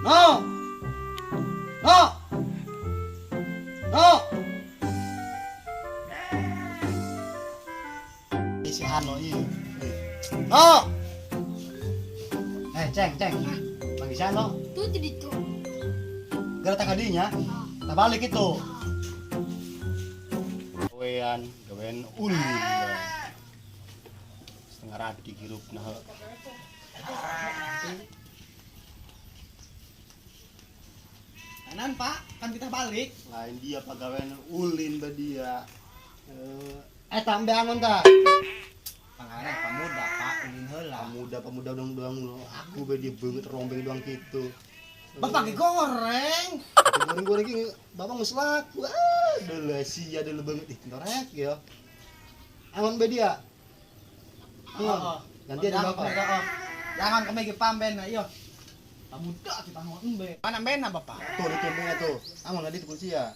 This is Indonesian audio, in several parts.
No. No. No. Si Hano iya. No. Ceng. Panggil si Hano. Tuh jadi tuh. Gara tak kadinya. Tak balik itu. Gawean ulin. Setengah rati hirup nah. Kanan Pak, kan kita balik. Lain dia pegawai ulin ba dia. Tambah angon ta. Pangaran pemuda Pak, ulin heula. Pemuda doang aku ba dia banget rombeng doang gitu. Bapak goreng. Goreng iki bapak geus laku. Deuleu sia deuleu banget ih torek ya. Angon ba dia. Ganti aja bapak. Jangan kami ge pamben ayo. Pemuda kita mau embe. Mana bena Bapak? Tuh di tumbungnya tuh. Angon tadi tuh sia.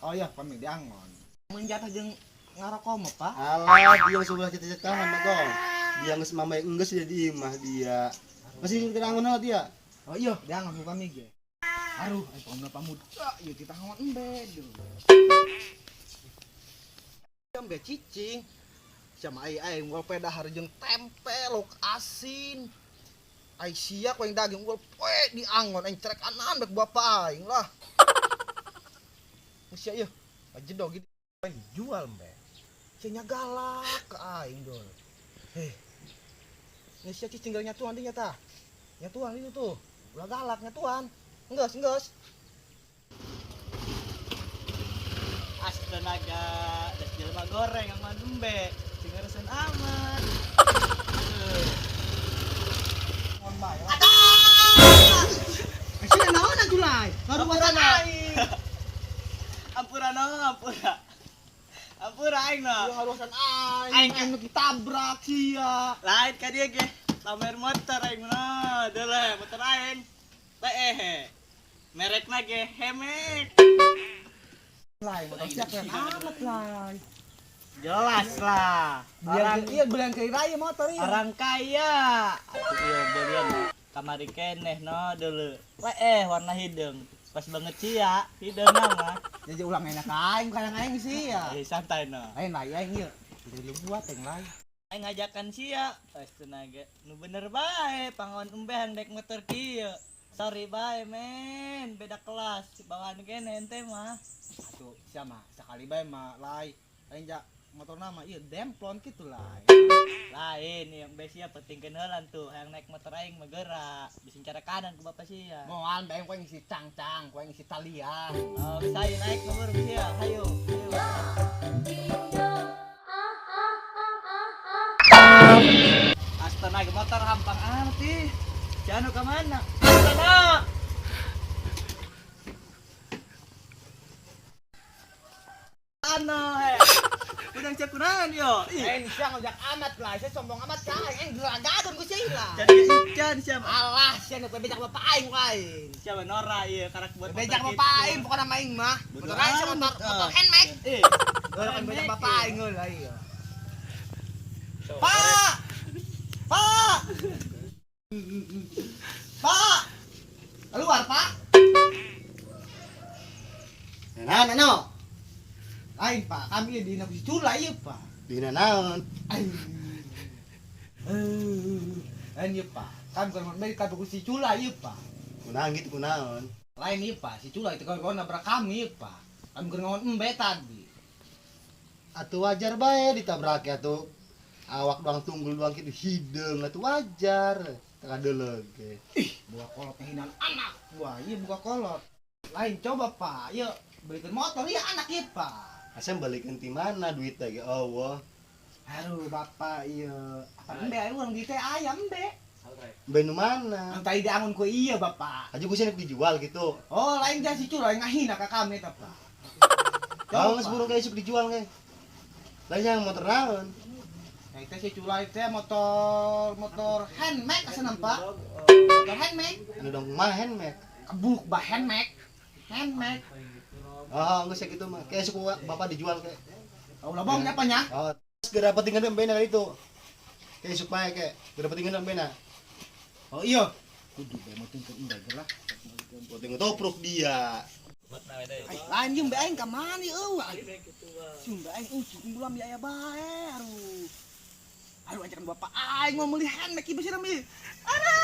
Oh iya, pamit diangon. Mun jatah jeung ngaroko mah Pak. Alah, dia sudah cita-cita kangen mah dong. Dia geus mamai enggeus dia di imah dia. Masih kita angon dia. Oh iya, diangon ku kami ge. Aduh, pemuda ieu kita ngomong embe dulu. Embe cicing. Sama ai unggal peda hareujeung tempe lauk asin. Ai sia ku yang daging unggal poe diangon aing cerek anan bek bapak aing lah. Sia ieu, jedog gitu aing jual mbe. Sia nya galak ke aing dol. Heh. Ini sia cicing gara nyatuan dinya tah. Nyatuan itu tuh. Ulah galak nyatuan. Enggeus. Astaga, das jelema goreng yang mandembe. Sing ngeureun aman. Mon bae. Sini naon Julai? Ngaruwasan aing. Ampura aing na. Ngaruwasan Aing aing nu ditabrak sia. Lain ka dia ge. Lamer motor aing na. Deuleh motor aing. Teh. Merekna ge Hemek. Lai motor sia keren amat lai. Jelas lah. Orang ieu belian ke raya motor ieu. Orang kaya. Atuh ieu belian kamari keneh no deuleu. Warna hidung. Pas banget sia, hideungna mah. Jadi ulang enak aing kayang aing sia. Santai no. Lain lai aing ieu. Jadi buat yang lain. Aing ngajakan sia, tenaga. Nu bener bae pangawan embeh dek motor kieu. Sorry bae men, beda kelas. Bawaan kene ente mah. Atuh sia mah sekali bae mah lai. Aing jak motor nama ieu demplon kitu lai. Lain yang besia pentingkeun heulan tuh, hayang naik motor aing mah geura. Bising cara kanan ku bapak sia. Moal bae ku ngisi cangcang, ku ngisi talian. Oh, bisa ayo naik nomor sia. Hayo. Astaga motor hampang amat ih. Jano ke mana? Astaga. He. Udang cek kunaon yo. Aing sia ngojak amat lai, saya sombong amat ka aing geragakeun ku sia lah. Jadi ikan siapa? Alah sia nu bejak bapak aing lain. Siapa Nora iya karak buat Bejak bapak aing pokona mah aing mah. Motor aing sia motor handmade. Orang bejak bapak aing lah iya. Pak! Pak! Pak! Keluar, Pak. Nah. Lain, Pak. Kami di nabi cula ieu, Pak. Dina naon? Lain ieu, Pak. Kami kan mah ka si cula ieu, Pak. Kunaon gitu kunaon? Lain ieu, Pak. Si cula itu kan nabrak kami, Pak. Kami keur ngomong embe tadi. Atuh wajar bae ditabrak atuh. Awak doang tunggul doang gitu hideung atuh wajar. Teka deuleu ge. Buka kolot hinaan anak. Wah, iya buka kolot. Lain coba, Pak. Ieu belikan motor ieu anak ieu, Pak. Asam balikeun ti mana duitna ge Allah. Aduh, Bapak ieu. Apa embe aya urang di teh ayam embe. Embe nu mana? Antai diangun ku iya, Bapak. Aja kusina dijual gitu. Oh, lain dah si cula ngahina ka kami teh, Pak. Kalau geus burung kayak isuk dijual ge. Lain yang motor naon? Nah, itu si cula itu motor handmade asalna, Pak. Motor handmade. Anu dong mah handmade. Kebuk bah handmade. Handmade. Oh, geus gitu mah. Kayak isuk bapak dijual kayak. Oh, lah bong apanya? Oh, segera pentingan mbena itu. Kayak isuk pae kayak. Segera pentingan mbena. Oh iya. Kudu bae motor embe lah. tengok toprok dia. Lain jeung be aing ka mana eueuh. Cium be aing cium bulam ya bae. Aduh. Aduh anjeun bapak aing mau meuli handmek ieu beusi mi. Aduh.